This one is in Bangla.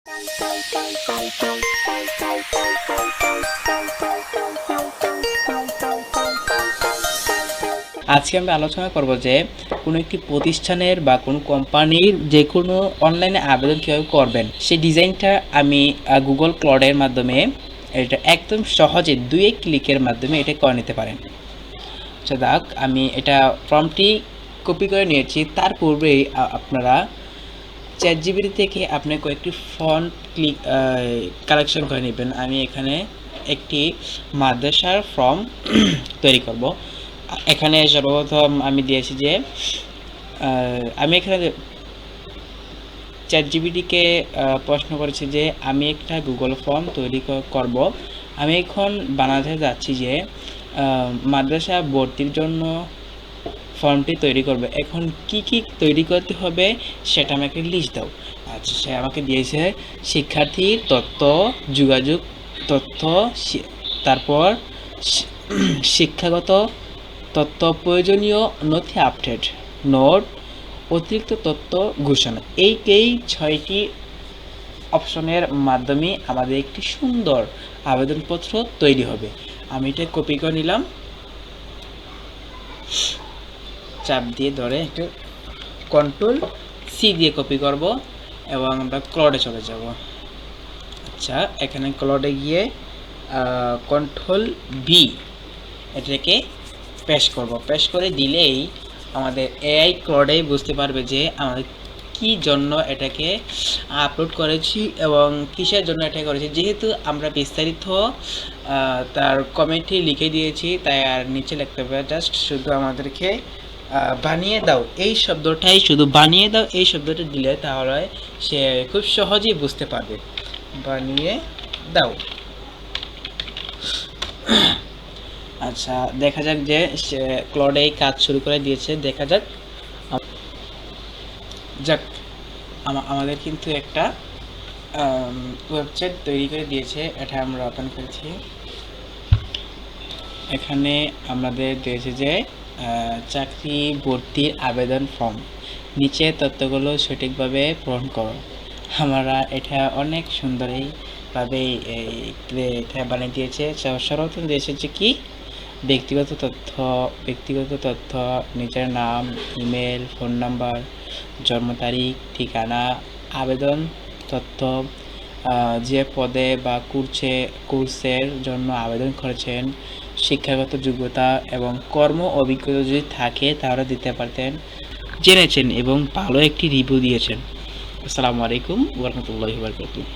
আজকে আমরা আলোচনা করব যে কোনো একটি প্রতিষ্ঠানের বা কোনো কোম্পানির যে কোনো অনলাইনে আবেদন কীভাবে করবেন সেই ডিজাইনটা আমি গুগল ক্লাউডের মাধ্যমে এটা একদম সহজে 2 ক্লিকের মাধ্যমে এটা করে নিতে পারেন। আচ্ছা দেখ, আমি এটা ফর্মটি কপি করে নিয়েছি। তার পূর্বেই আপনারা চ্যাটজিপিটি থেকে আপনি কয়েকটি ফন্ট কালেকশন করে নেবেন। আমি এখানে একটি মাদ্রাসার ফর্ম তৈরি করব। এখানে সর্বপ্রথম আমি দিয়েছি যে আমি এখানে চ্যাটজিপিটিকে প্রশ্ন করেছি যে আমি একটা গুগল ফর্ম তৈরি করব। আমি এখন বানাতে যাচ্ছি যে মাদ্রাসা ভর্তির জন্য ফর্মটি তৈরি করবে। এখন কি কি তৈরি করতে হবে সেটা আমাকে লিস্ট দাও। আচ্ছা, সে আমাকে দিয়েছে শিক্ষার্থীর তথ্য, যোগাযোগ তথ্য, তারপর শিক্ষাগত তথ্য, প্রয়োজনীয় নথি আপডেট, নোট, অতিরিক্ত তথ্য ঘোষণা। এই 6টি অপশনের মাধ্যমে আমাদের একটি সুন্দর আবেদনপত্র তৈরি হবে। আমি এটা কপি করে নিলাম, চাপ দিয়ে ধরে একটু Ctrl+C দিয়ে কপি করব এবং আমরা ক্লাউডে চলে যাব। আচ্ছা, এখানে ক্লাউডে গিয়ে Ctrl+V এটাকে পেস্ট করব। পেস্ট করে দিলেই আমাদের এআই ক্লাউডেই বুঝতে পারবে যে আমাদের কি জন্য এটাকে আপলোড করেছি এবং কিসের জন্য এটা করেছি। যেহেতু আমরা বিস্তারিত তার কমেন্টে লিখে দিয়েছি, তাই আর নিচে লিখতে হবে জাস্ট শুধু আমাদেরকে বানিয়ে দাও এই শব্দটাই, শুধু বানিয়ে দাও এই শব্দটা দিলে তাহলে সে খুব সহজেই বুঝতে পারবে। বানিয়ে দাও। আচ্ছা, দেখা যাক যে ক্লাউডে কাজ শুরু করে দিয়েছে। দেখা যাক আমাদের কিন্তু একটা ওয়েবসাইট তৈরি করে দিয়েছে। এটা আমরা ওপেন করেছি। এখানে আমাদের দিয়েছে যে চাকরি ভর্তির আবেদন ফর্ম, নিচে তথ্যগুলো সঠিকভাবে পূরণ করো। আমরা এটা অনেক সুন্দরভাবে এটা বানিয়ে দিয়েছে। সর্বপ্রথম দিয়েছে যে কি ব্যক্তিগত তথ্য, নিজের নাম, ইমেল, ফোন নাম্বার, জন্ম তারিখ, ঠিকানা, আবেদন তথ্য, যে পদে বা কোর্সের জন্য আবেদন করেছেন, শিক্ষাগত যোগ্যতা এবং কর্ম অভিজ্ঞতা যদি থাকে তাহলে দিতে পারতেন, জেনেছেন এবং ভালো একটি রিভিউ দিয়েছেন। আসসালামু আলাইকুম ওয়া রাহমাতুল্লাহি ওয়া বারাকাতুহু।